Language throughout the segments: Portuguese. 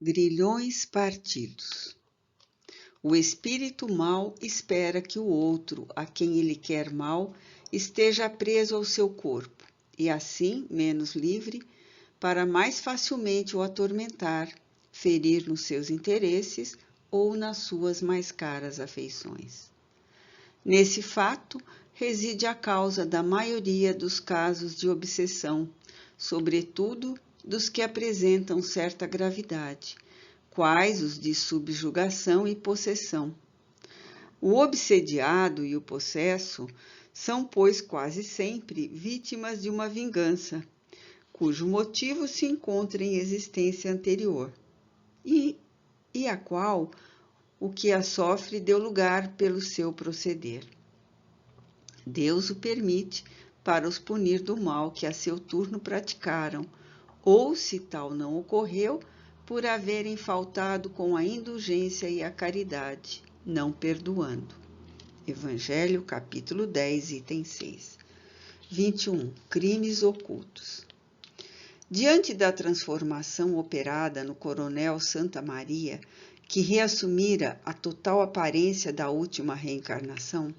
Grilhões partidos. O espírito mau espera que o outro, a quem ele quer mal, esteja preso ao seu corpo, e assim menos livre, para mais facilmente o atormentar, ferir nos seus interesses ou nas suas mais caras afeições. Nesse fato reside a causa da maioria dos casos de obsessão, sobretudo dos que apresentam certa gravidade, quais os de subjugação e possessão. O obsediado e o possesso são, pois, quase sempre vítimas de uma vingança, cujo motivo se encontra em existência anterior, e a qual o que a sofre deu lugar pelo seu proceder. Deus o permite para os punir do mal que a seu turno praticaram, ou, se tal não ocorreu, por haverem faltado com a indulgência e a caridade, não perdoando. Evangelho, capítulo 10, item 6. 21. Crimes ocultos. Diante da transformação operada no coronel Santa Maria, que reassumira a total aparência da última reencarnação,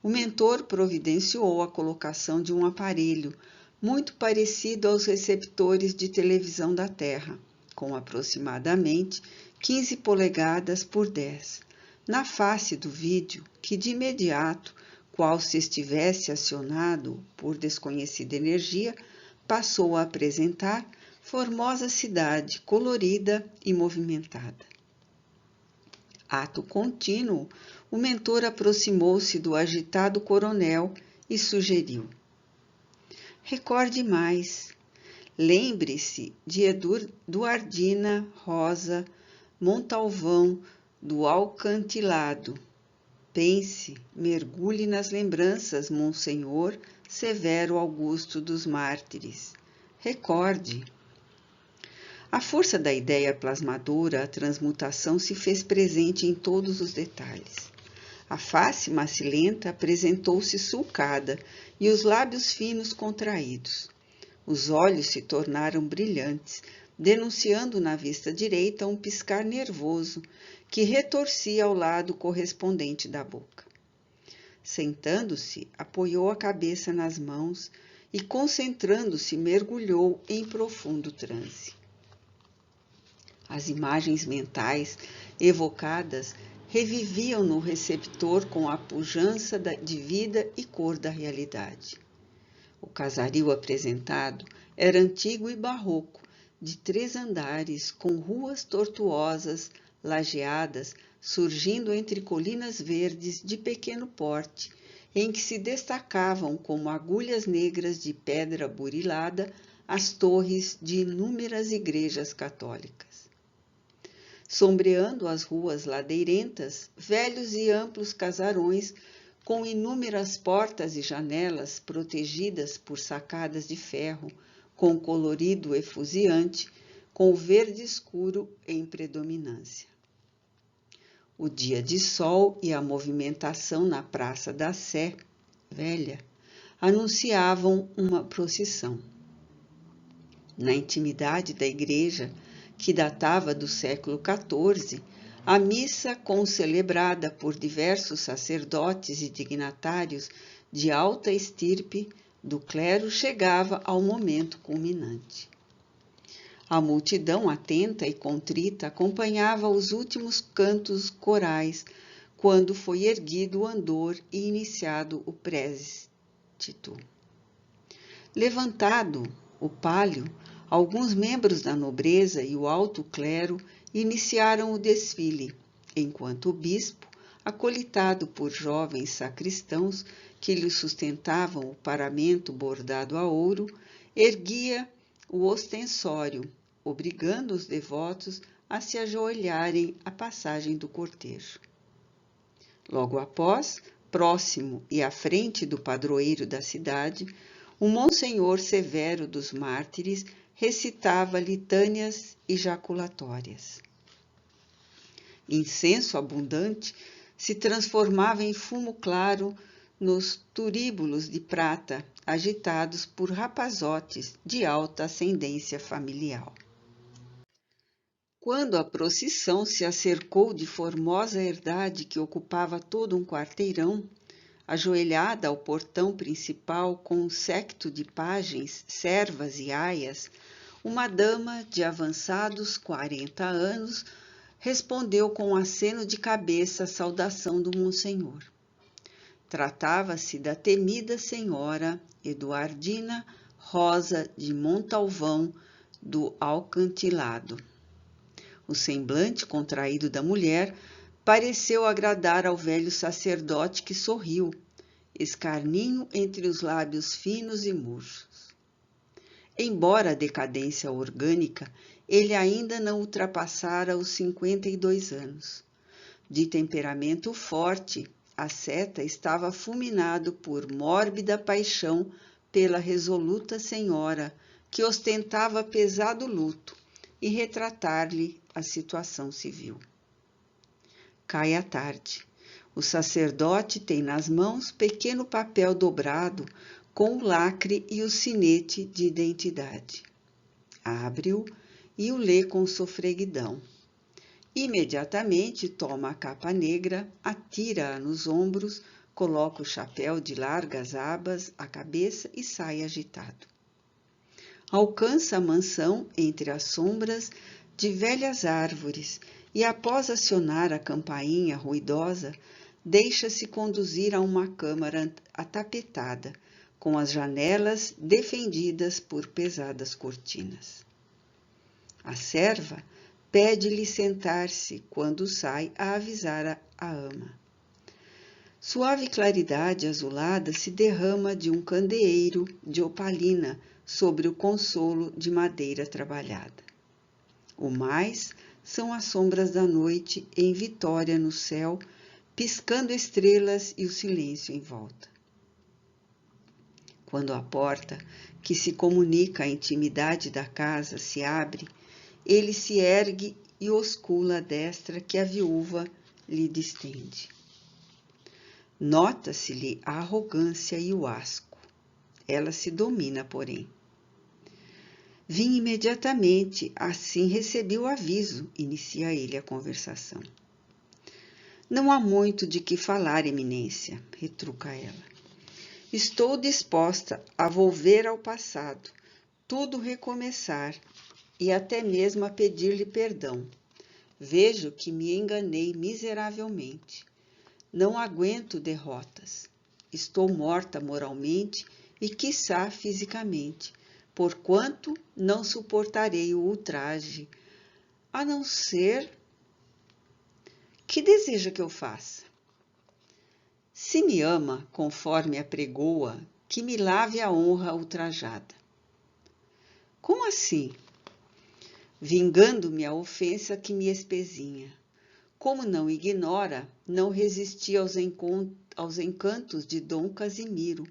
o mentor providenciou a colocação de um aparelho muito parecido aos receptores de televisão da Terra, com aproximadamente 15 polegadas por 10, na face do vídeo que de imediato, qual se estivesse acionado por desconhecida energia, passou a apresentar formosa cidade colorida e movimentada. Ato contínuo, o mentor aproximou-se do agitado coronel e sugeriu: recorde mais. Lembre-se de Eduardina Rosa Montalvão do Alcantilado. Pense, mergulhe nas lembranças, Monsenhor Severo Augusto dos Mártires. Recorde. A força da ideia plasmadora, a transmutação se fez presente em todos os detalhes. A face macilenta apresentou-se sulcada e os lábios finos contraídos. Os olhos se tornaram brilhantes, denunciando na vista direita um piscar nervoso que retorcia ao lado correspondente da boca. Sentando-se, apoiou a cabeça nas mãos e, concentrando-se, mergulhou em profundo transe. As imagens mentais evocadas reviviam no receptor com a pujança de vida e cor da realidade. O casario apresentado era antigo e barroco, de 3 andares, com ruas tortuosas, lajeadas, surgindo entre colinas verdes de pequeno porte, em que se destacavam como agulhas negras de pedra burilada as torres de inúmeras igrejas católicas. Sombreando as ruas ladeirentas, velhos e amplos casarões com inúmeras portas e janelas protegidas por sacadas de ferro, com colorido efusiante, com o verde escuro em predominância. O dia de sol e a movimentação na Praça da Sé Velha anunciavam uma procissão. Na intimidade da igreja, que datava do século XIV, a missa concelebrada por diversos sacerdotes e dignatários de alta estirpe do clero chegava ao momento culminante. A multidão atenta e contrita acompanhava os últimos cantos corais quando foi erguido o andor e iniciado o préstito. Levantado o pálio, alguns membros da nobreza e o alto clero iniciaram o desfile, enquanto o bispo, acolitado por jovens sacristãos que lhe sustentavam o paramento bordado a ouro, erguia o ostensório, obrigando os devotos a se ajoelharem à passagem do cortejo. Logo após, próximo e à frente do padroeiro da cidade, o Monsenhor Severo dos Mártires recitava litânias e jaculatórias. Incenso abundante se transformava em fumo claro nos turíbulos de prata agitados por rapazotes de alta ascendência familiar. Quando a procissão se acercou de formosa herdade que ocupava todo um quarteirão, ajoelhada ao portão principal com um séquito de pajens, servas e aias, uma dama de avançados 40 anos respondeu com um aceno de cabeça à saudação do Monsenhor. Tratava-se da temida senhora Eduardina Rosa de Montalvão do Alcantilado. O semblante contraído da mulher pareceu agradar ao velho sacerdote, que sorriu, escarninho entre os lábios finos e murchos. Embora a decadência orgânica, ele ainda não ultrapassara os 52 anos. De temperamento forte, asceta estava fulminado por mórbida paixão pela resoluta senhora, que ostentava pesado luto, e retratar-lhe a situação civil. Cai a tarde. O sacerdote tem nas mãos pequeno papel dobrado com o lacre e o sinete de identidade. Abre-o e o lê com sofreguidão. Imediatamente toma a capa negra, atira-a nos ombros, coloca o chapéu de largas abas à cabeça e sai agitado. Alcança a mansão entre as sombras de velhas árvores e, após acionar a campainha ruidosa, deixa-se conduzir a uma câmara atapetada, com as janelas defendidas por pesadas cortinas. A serva pede-lhe sentar-se quando sai a avisar a ama. Suave claridade azulada se derrama de um candeeiro de opalina sobre o consolo de madeira trabalhada. O mais são as sombras da noite em vitória no céu, piscando estrelas e o silêncio em volta. Quando a porta, que se comunica à intimidade da casa, se abre, ele se ergue e oscula a destra que a viúva lhe distende. Nota-se-lhe a arrogância e o asco. Ela se domina, porém. Vim imediatamente, assim recebi o aviso, inicia ele a conversação. Não há muito de que falar, eminência, retruca ela. Estou disposta a volver ao passado, tudo recomeçar e até mesmo a pedir-lhe perdão. Vejo que me enganei miseravelmente. Não aguento derrotas. Estou morta moralmente e, quiçá, fisicamente, porquanto não suportarei o ultraje, a não ser... Que deseja que eu faça? Se me ama, conforme apregoa, que me lave a honra ultrajada. Como assim? Vingando-me a ofensa que me espezinha. Como não ignora, não resisti aos encantos de Dom Casimiro,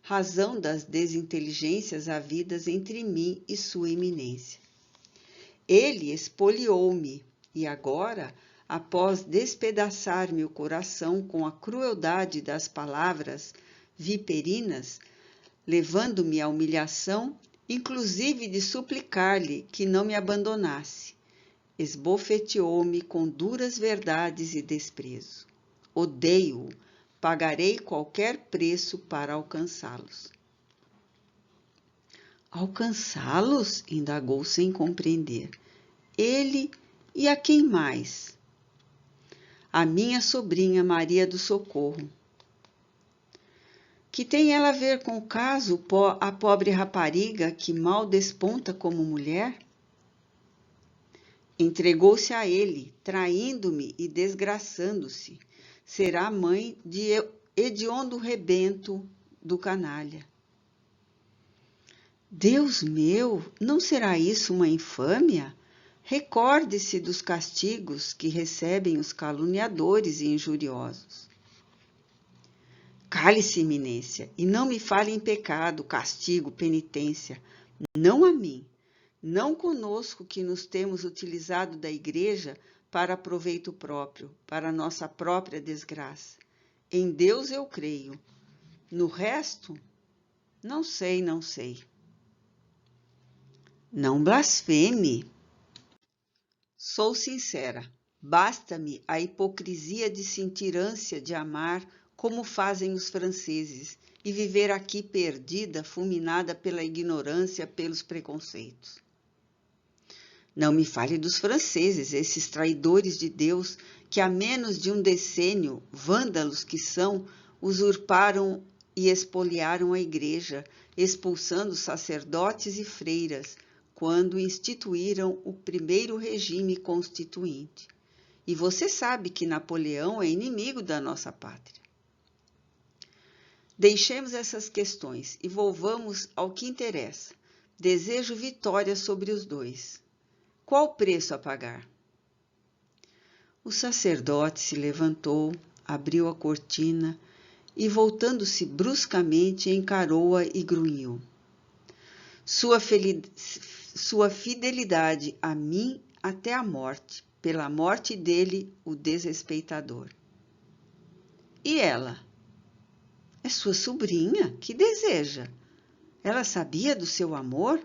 razão das desinteligências havidas entre mim e sua eminência. Ele espoliou-me e agora, após despedaçar-me o coração com a crueldade das palavras viperinas, levando-me à humilhação, inclusive de suplicar-lhe que não me abandonasse, esbofeteou-me com duras verdades e desprezo. Odeio-o, pagarei qualquer preço para alcançá-los. Alcançá-los? Indagou sem compreender. Ele e a quem mais? A minha sobrinha Maria do Socorro. Que tem ela a ver com o caso, a pobre rapariga que mal desponta como mulher? Entregou-se a ele, traindo-me e desgraçando-se. Será mãe de hediondo rebento do canalha. Deus meu, não será isso uma infâmia? Recorde-se dos castigos que recebem os caluniadores e injuriosos. Cale-se, eminência, e não me fale em pecado, castigo, penitência. Não a mim, não conosco que nos temos utilizado da igreja para proveito próprio, para nossa própria desgraça. Em Deus eu creio. No resto, não sei. Não blasfeme. Sou sincera, basta-me a hipocrisia de sentir ânsia de amar como fazem os franceses e viver aqui perdida, fulminada pela ignorância, pelos preconceitos. Não me fale dos franceses, esses traidores de Deus que há menos de um decênio, vândalos que são, usurparam e expoliaram a igreja, expulsando sacerdotes e freiras, quando instituíram o primeiro regime constituinte. E você sabe que Napoleão é inimigo da nossa pátria. Deixemos essas questões e volvamos ao que interessa. Desejo vitória sobre os dois. Qual o preço a pagar? O sacerdote se levantou, abriu a cortina e, voltando-se bruscamente, encarou-a e grunhiu. Sua fidelidade a mim até a morte, pela morte dele, o desrespeitador. E ela? É sua sobrinha, que deseja? Ela sabia do seu amor?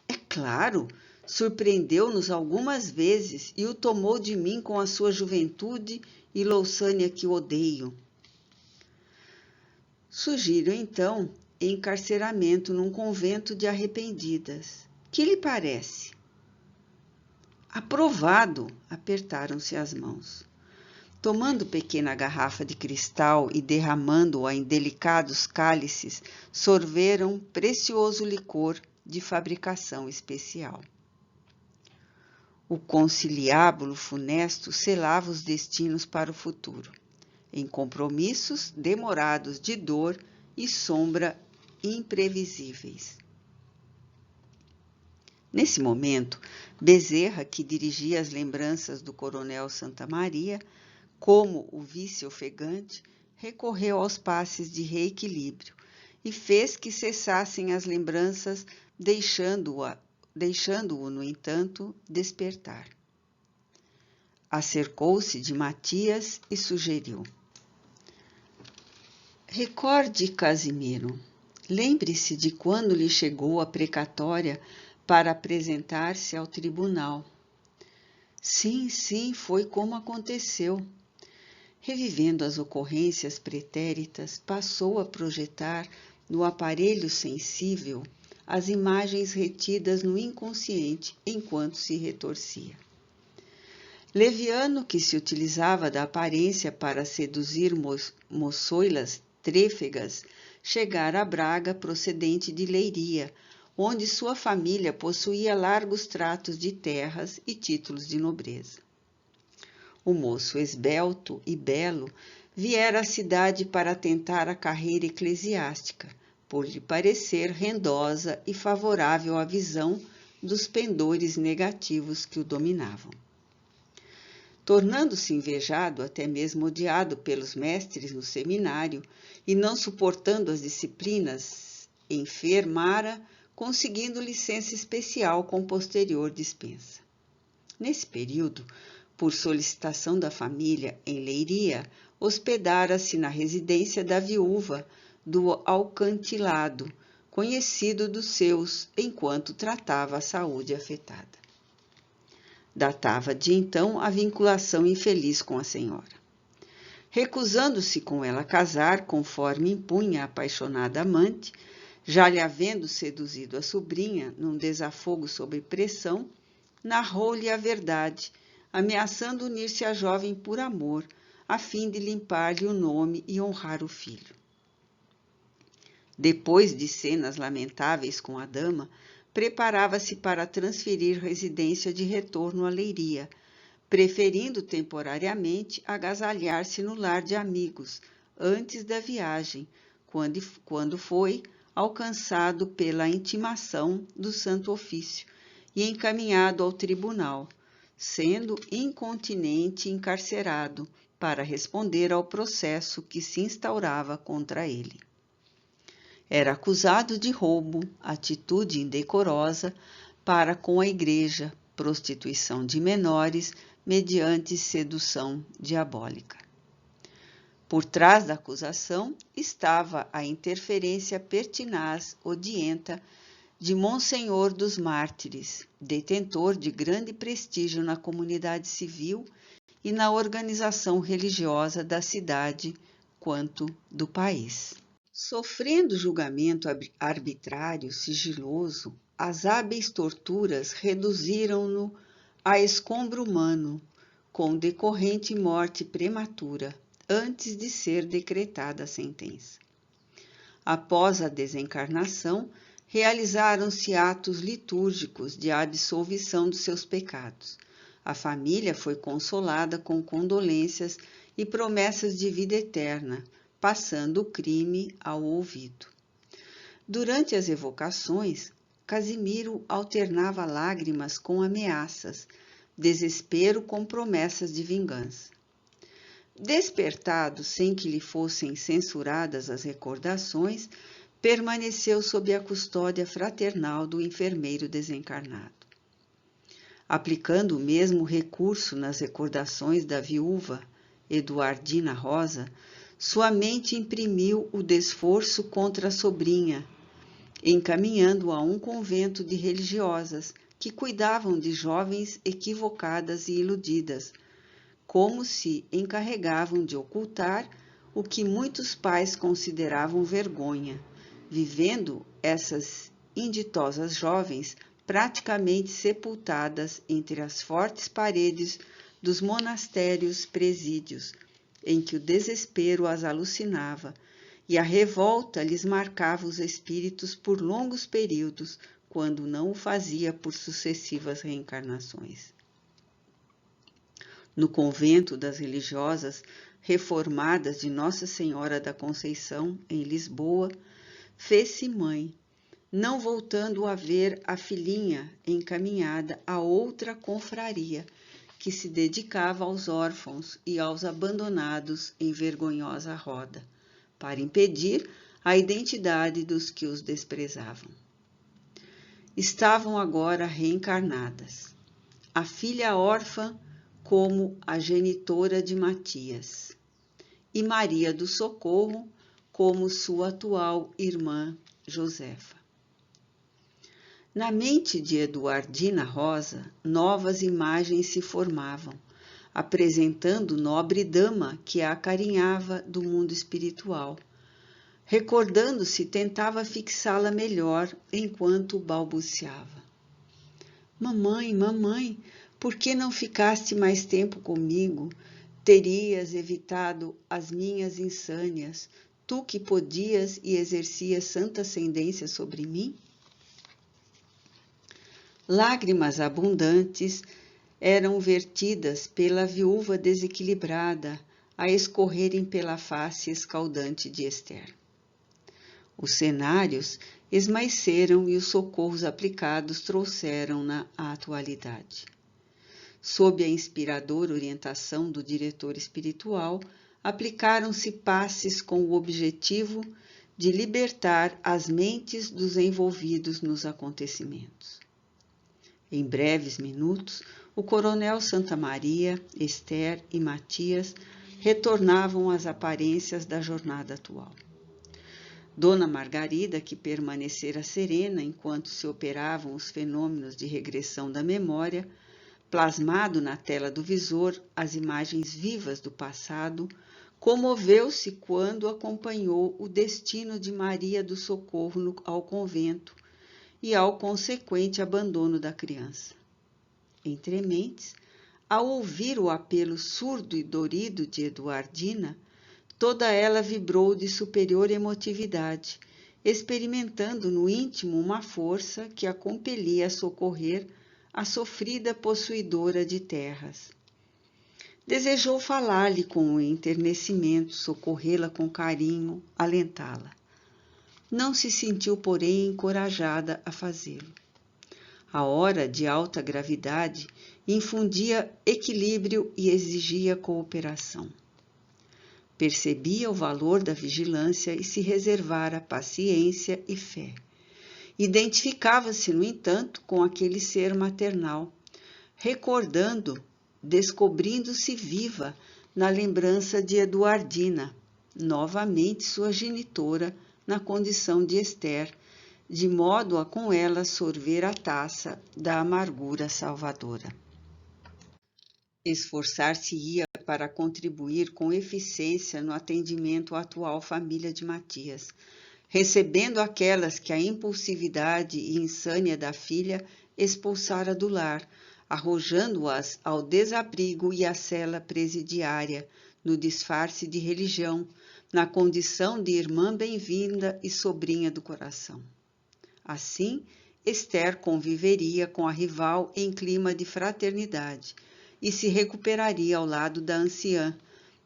É claro, surpreendeu-nos algumas vezes e o tomou de mim com a sua juventude e louçânia que odeio. Sugiro, então, encarceramento num convento de arrependidas. Que lhe parece? Aprovado! Apertaram-se as mãos. Tomando pequena garrafa de cristal e derramando-a em delicados cálices, sorveram precioso licor de fabricação especial. O conciliábulo funesto selava os destinos para o futuro, em compromissos demorados de dor e sombra imprevisíveis. Nesse momento, Bezerra, que dirigia as lembranças do coronel Santa Maria, como o vice ofegante, recorreu aos passes de reequilíbrio e fez que cessassem as lembranças, deixando-o, no entanto, despertar. Acercou-se de Matias e sugeriu: recorde, Casimiro, lembre-se de quando lhe chegou a precatória para apresentar-se ao tribunal. Sim, foi como aconteceu. Revivendo as ocorrências pretéritas, passou a projetar no aparelho sensível as imagens retidas no inconsciente enquanto se retorcia. Leviano, que se utilizava da aparência para seduzir moçoilas trêfegas, chegara a Braga procedente de Leiria, onde sua família possuía largos tratos de terras e títulos de nobreza. O moço esbelto e belo viera à cidade para tentar a carreira eclesiástica, por lhe parecer rendosa e favorável à visão dos pendores negativos que o dominavam. Tornando-se invejado, até mesmo odiado pelos mestres no seminário, e não suportando as disciplinas, enfermara, conseguindo licença especial com posterior dispensa. Nesse período, por solicitação da família em Leiria, hospedara-se na residência da viúva do Alcantilado, conhecido dos seus, enquanto tratava a saúde afetada. Datava de então a vinculação infeliz com a senhora. Recusando-se com ela a casar, conforme impunha a apaixonada amante, já lhe havendo seduzido a sobrinha num desafogo sob pressão, narrou-lhe a verdade, ameaçando unir-se à jovem por amor, a fim de limpar-lhe o nome e honrar o filho. Depois de cenas lamentáveis com a dama, preparava-se para transferir residência de retorno a Leiria, preferindo temporariamente agasalhar-se no lar de amigos, antes da viagem, quando foi alcançado pela intimação do Santo Ofício e encaminhado ao tribunal, sendo incontinente encarcerado para responder ao processo que se instaurava contra ele. Era acusado de roubo, atitude indecorosa para com a igreja, prostituição de menores mediante sedução diabólica. Por trás da acusação estava a interferência pertinaz, odienta, de Monsenhor dos Mártires, detentor de grande prestígio na comunidade civil e na organização religiosa da cidade quanto do país. Sofrendo julgamento arbitrário, sigiloso, as hábeis torturas reduziram-no a escombro humano, com decorrente morte prematura, antes de ser decretada a sentença. Após a desencarnação, realizaram-se atos litúrgicos de absolvição dos seus pecados. A família foi consolada com condolências e promessas de vida eterna, passando o crime ao ouvido. Durante as evocações, Casimiro alternava lágrimas com ameaças, desespero com promessas de vingança. Despertado sem que lhe fossem censuradas as recordações, permaneceu sob a custódia fraternal do enfermeiro desencarnado. Aplicando o mesmo recurso nas recordações da viúva Eduardina Rosa, sua mente imprimiu o desforço contra a sobrinha, encaminhando-a a um convento de religiosas que cuidavam de jovens equivocadas e iludidas, como se encarregavam de ocultar o que muitos pais consideravam vergonha, vivendo essas inditosas jovens praticamente sepultadas entre as fortes paredes dos monastérios presídios, em que o desespero as alucinava e a revolta lhes marcava os espíritos por longos períodos, quando não o fazia por sucessivas reencarnações. No convento das religiosas reformadas de Nossa Senhora da Conceição, em Lisboa, fez-se mãe, não voltando a ver a filhinha encaminhada a outra confraria, que se dedicava aos órfãos e aos abandonados em vergonhosa roda, para impedir a identidade dos que os desprezavam. Estavam agora reencarnadas, a filha órfã como a genitora de Matias, e Maria do Socorro como sua atual irmã Josefa. Na mente de Eduardina Rosa, novas imagens se formavam, apresentando nobre dama que a acarinhava do mundo espiritual. Recordando-se, tentava fixá-la melhor enquanto balbuciava. Mamãe, mamãe, por que não ficaste mais tempo comigo? Terias evitado as minhas insânias, tu que podias e exercias santa ascendência sobre mim? Lágrimas abundantes eram vertidas pela viúva desequilibrada a escorrerem pela face escaldante de Esther. Os cenários esmaeceram e os socorros aplicados trouxeram-na à atualidade. Sob a inspiradora orientação do diretor espiritual, aplicaram-se passes com o objetivo de libertar as mentes dos envolvidos nos acontecimentos. Em breves minutos, o coronel Santa Maria, Esther e Matias retornavam às aparências da jornada atual. Dona Margarida, que permanecera serena enquanto se operavam os fenômenos de regressão da memória, plasmado na tela do visor as imagens vivas do passado, comoveu-se quando acompanhou o destino de Maria do Socorro ao convento e ao consequente abandono da criança. Entre mentes, ao ouvir o apelo surdo e dorido de Eduardina, toda ela vibrou de superior emotividade, experimentando no íntimo uma força que a compelia a socorrer a sofrida possuidora de terras. Desejou falar-lhe com enternecimento, socorrê-la com carinho, alentá-la. Não se sentiu, porém, encorajada a fazê-lo. A hora de alta gravidade infundia equilíbrio e exigia cooperação. Percebia o valor da vigilância e se reservara paciência e fé. Identificava-se, no entanto, com aquele ser maternal, recordando, descobrindo-se viva na lembrança de Eduardina, novamente sua genitora, na condição de Esther, de modo a com ela sorver a taça da amargura salvadora. Esforçar-se-ia para contribuir com eficiência no atendimento à atual família de Matias, recebendo aquelas que a impulsividade e insânia da filha expulsara do lar, arrojando-as ao desabrigo e à cela presidiária, no disfarce de religião, na condição de irmã bem-vinda e sobrinha do coração. Assim, Esther conviveria com a rival em clima de fraternidade e se recuperaria ao lado da anciã,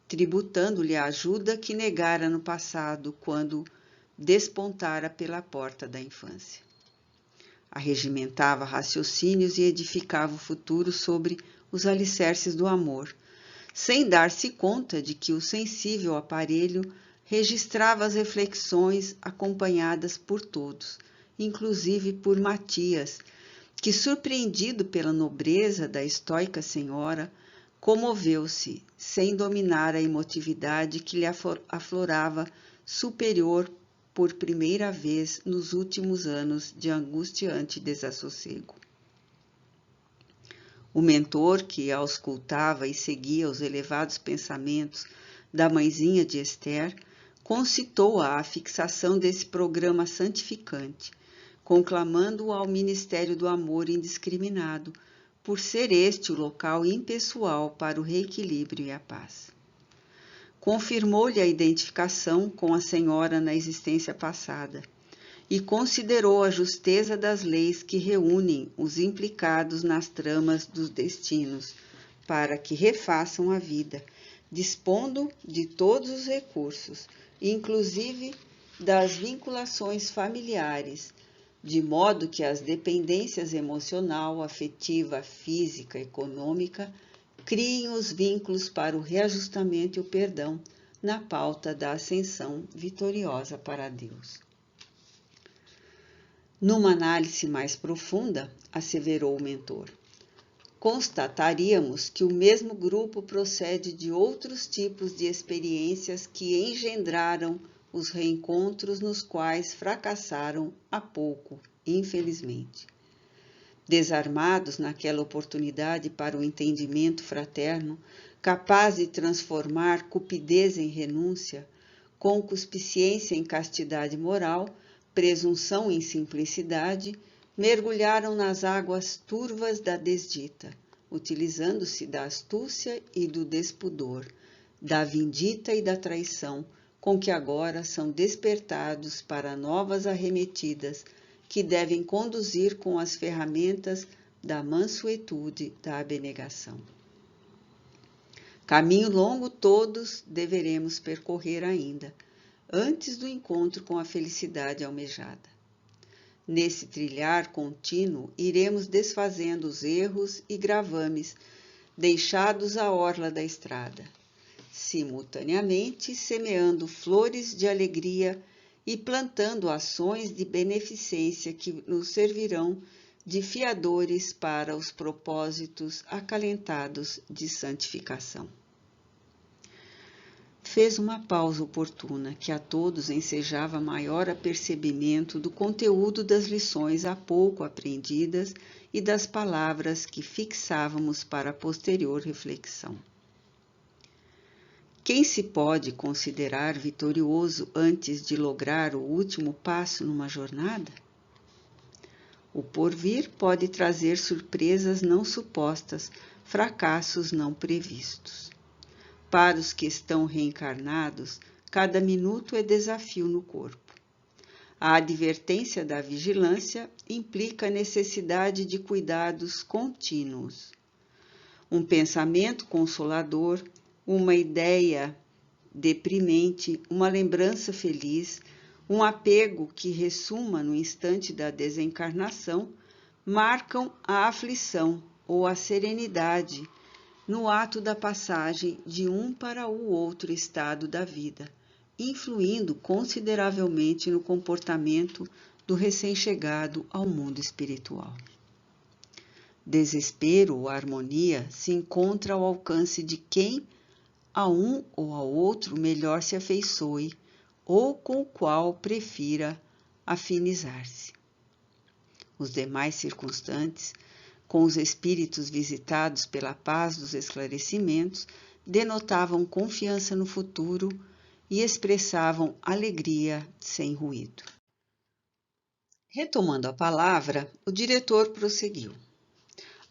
tributando-lhe a ajuda que negara no passado, quando despontara pela porta da infância. Arregimentava raciocínios e edificava o futuro sobre os alicerces do amor, sem dar-se conta de que o sensível aparelho registrava as reflexões acompanhadas por todos, inclusive por Matias, que, surpreendido pela nobreza da estoica senhora, comoveu-se, sem dominar a emotividade que lhe aflorava superior por primeira vez nos últimos anos de angustiante desassossego. O mentor, que auscultava e seguia os elevados pensamentos da mãezinha de Esther, concitou-a à fixação desse programa santificante, conclamando-o ao ministério do amor indiscriminado, por ser este o local impessoal para o reequilíbrio e a paz. Confirmou-lhe a identificação com a senhora na existência passada e considerou a justeza das leis que reúnem os implicados nas tramas dos destinos, para que refaçam a vida, dispondo de todos os recursos, inclusive das vinculações familiares, de modo que as dependências emocional, afetiva, física, econômica criem os vínculos para o reajustamento e o perdão na pauta da ascensão vitoriosa para Deus. Numa análise mais profunda, asseverou o mentor, constataríamos que o mesmo grupo procede de outros tipos de experiências que engendraram os reencontros nos quais fracassaram há pouco, infelizmente. Desarmados naquela oportunidade para o entendimento fraterno, capaz de transformar cupidez em renúncia, concupiscência em castidade moral, presunção em simplicidade, mergulharam nas águas turvas da desdita, utilizando-se da astúcia e do despudor, da vindita e da traição, com que agora são despertados para novas arremetidas, que devem conduzir com as ferramentas da mansuetude da abnegação. Caminho longo todos deveremos percorrer ainda, antes do encontro com a felicidade almejada. Nesse trilhar contínuo, iremos desfazendo os erros e gravames deixados à orla da estrada, simultaneamente semeando flores de alegria e plantando ações de beneficência que nos servirão de fiadores para os propósitos acalentados de santificação. Fez uma pausa oportuna, que a todos ensejava maior apercebimento do conteúdo das lições há pouco aprendidas e das palavras que fixávamos para a posterior reflexão. Quem se pode considerar vitorioso antes de lograr o último passo numa jornada? O porvir pode trazer surpresas não supostas, fracassos não previstos. Para os que estão reencarnados, cada minuto é desafio no corpo. A advertência da vigilância implica a necessidade de cuidados contínuos. Um pensamento consolador, uma ideia deprimente, uma lembrança feliz, um apego que ressuma no instante da desencarnação, marcam a aflição ou a serenidade no ato da passagem de um para o outro estado da vida, influindo consideravelmente no comportamento do recém-chegado ao mundo espiritual. Desespero ou harmonia se encontra ao alcance de quem a um ou ao outro melhor se afeiçoe ou com o qual prefira afinizar-se. os demais circunstantes, com os espíritos visitados pela paz dos esclarecimentos, denotavam confiança no futuro e expressavam alegria sem ruído. Retomando a palavra, o diretor prosseguiu.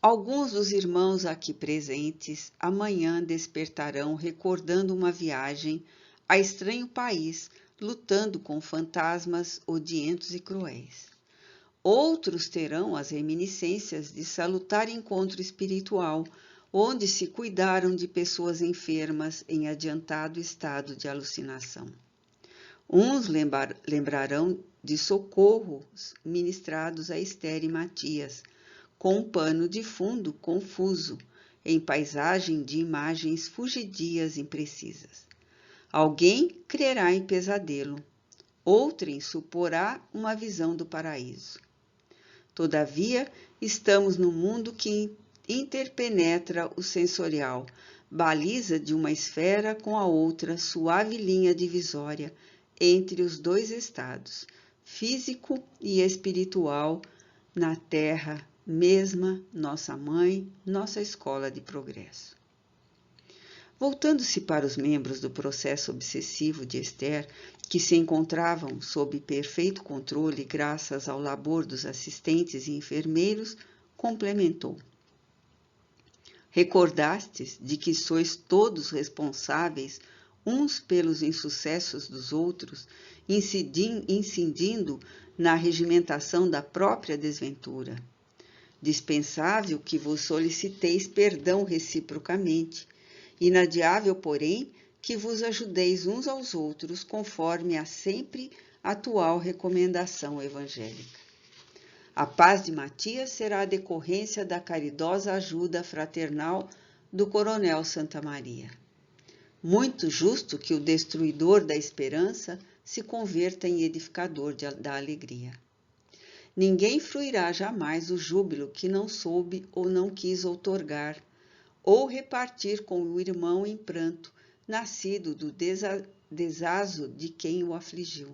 Alguns dos irmãos aqui presentes amanhã despertarão recordando uma viagem a estranho país, lutando com fantasmas odientos e cruéis. Outros terão as reminiscências de salutar encontro espiritual, onde se cuidaram de pessoas enfermas em adiantado estado de alucinação. Uns lembrarão de socorros ministrados a Esther e Matias, com um pano de fundo confuso, em paisagem de imagens fugidias imprecisas. Alguém crerá em pesadelo, outrem suporá uma visão do paraíso. Todavia, estamos num mundo que interpenetra o sensorial, baliza de uma esfera com a outra suave linha divisória entre os dois estados, físico e espiritual, na Terra mesma, nossa mãe, nossa escola de progresso. Voltando-se para os membros do processo obsessivo de Esther, que se encontravam sob perfeito controle graças ao labor dos assistentes e enfermeiros, complementou. Recordastes de que sois todos responsáveis uns pelos insucessos dos outros, incidindo na regimentação da própria desventura. Dispensável que vos soliciteis perdão reciprocamente, inadiável, porém, que vos ajudeis uns aos outros conforme a sempre atual recomendação evangélica. A paz de Matias será a decorrência da caridosa ajuda fraternal do coronel Santa Maria. Muito justo que o destruidor da esperança se converta em edificador da alegria. Ninguém fruirá jamais o júbilo que não soube ou não quis outorgar, ou repartir com o irmão em pranto, nascido do desazo de quem o afligiu.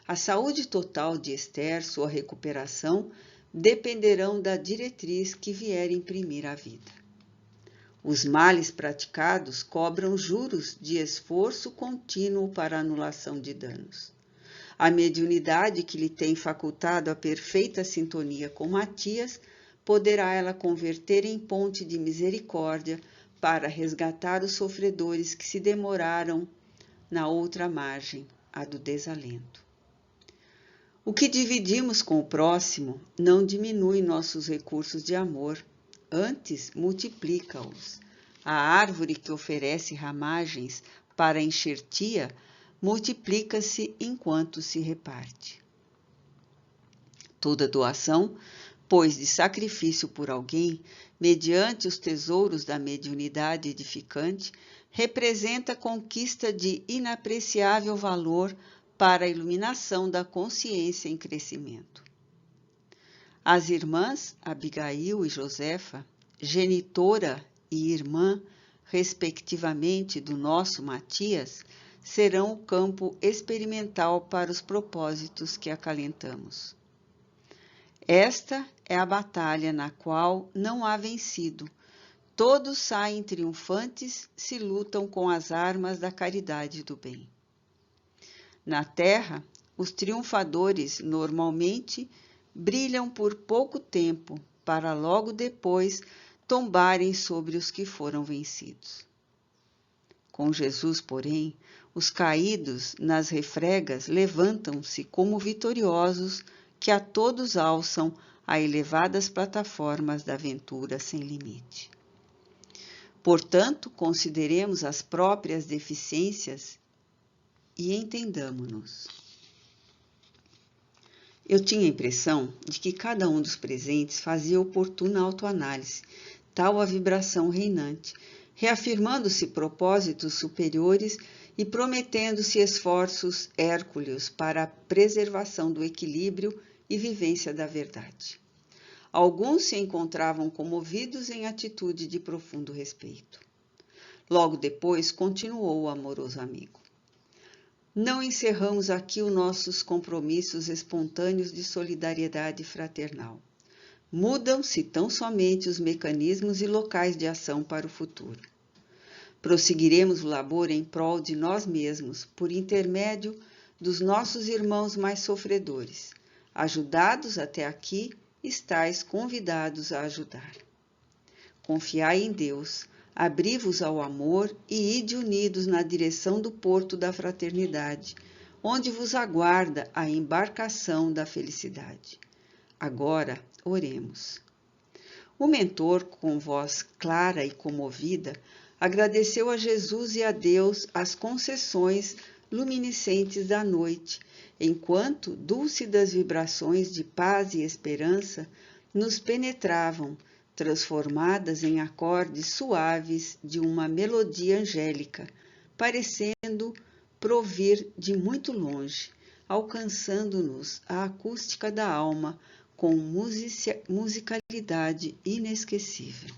A saúde total de Esther, sua recuperação, dependerão da diretriz que vier imprimir a vida. Os males praticados cobram juros de esforço contínuo para a anulação de danos. A mediunidade que lhe tem facultado a perfeita sintonia com Matias, poderá ela converter em ponte de misericórdia para resgatar os sofredores que se demoraram na outra margem, a do desalento. O que dividimos com o próximo não diminui nossos recursos de amor, antes multiplica-os. A árvore que oferece ramagens para a enxertia multiplica-se enquanto se reparte. Toda doação, pois de sacrifício por alguém, mediante os tesouros da mediunidade edificante, representa conquista de inapreciável valor para a iluminação da consciência em crescimento. As irmãs Abigail e Josefa, genitora e irmã, respectivamente, do nosso Matias, serão o campo experimental para os propósitos que acalentamos. Esta é a batalha na qual não há vencido. Todos saem triunfantes se lutam com as armas da caridade e do bem. Na Terra, os triunfadores normalmente brilham por pouco tempo, para logo depois tombarem sobre os que foram vencidos. Com Jesus, porém, os caídos nas refregas levantam-se como vitoriosos que a todos alçam a elevadas plataformas da aventura sem limite. Portanto, consideremos as próprias deficiências e entendamo-nos. Eu tinha a impressão de que cada um dos presentes fazia oportuna autoanálise, tal a vibração reinante, reafirmando-se propósitos superiores e prometendo-se esforços hérculeos para a preservação do equilíbrio e vivência da verdade. Alguns se encontravam comovidos em atitude de profundo respeito. Logo depois, continuou o amoroso amigo. não encerramos aqui os nossos compromissos espontâneos de solidariedade fraternal. Mudam-se tão somente os mecanismos e locais de ação para o futuro. Prosseguiremos o labor em prol de nós mesmos, por intermédio dos nossos irmãos mais sofredores. Ajudados até aqui, estais convidados a ajudar. Confiai em Deus, abri-vos ao amor e ide unidos na direção do porto da fraternidade, onde vos aguarda a embarcação da felicidade. Agora, oremos. O mentor, com voz clara e comovida, agradeceu a Jesus e a Deus as concessões luminescentes da noite, enquanto dúlcidas vibrações de paz e esperança nos penetravam, transformadas em acordes suaves de uma melodia angélica, parecendo provir de muito longe, alcançando-nos a acústica da alma com musicalidade inesquecível.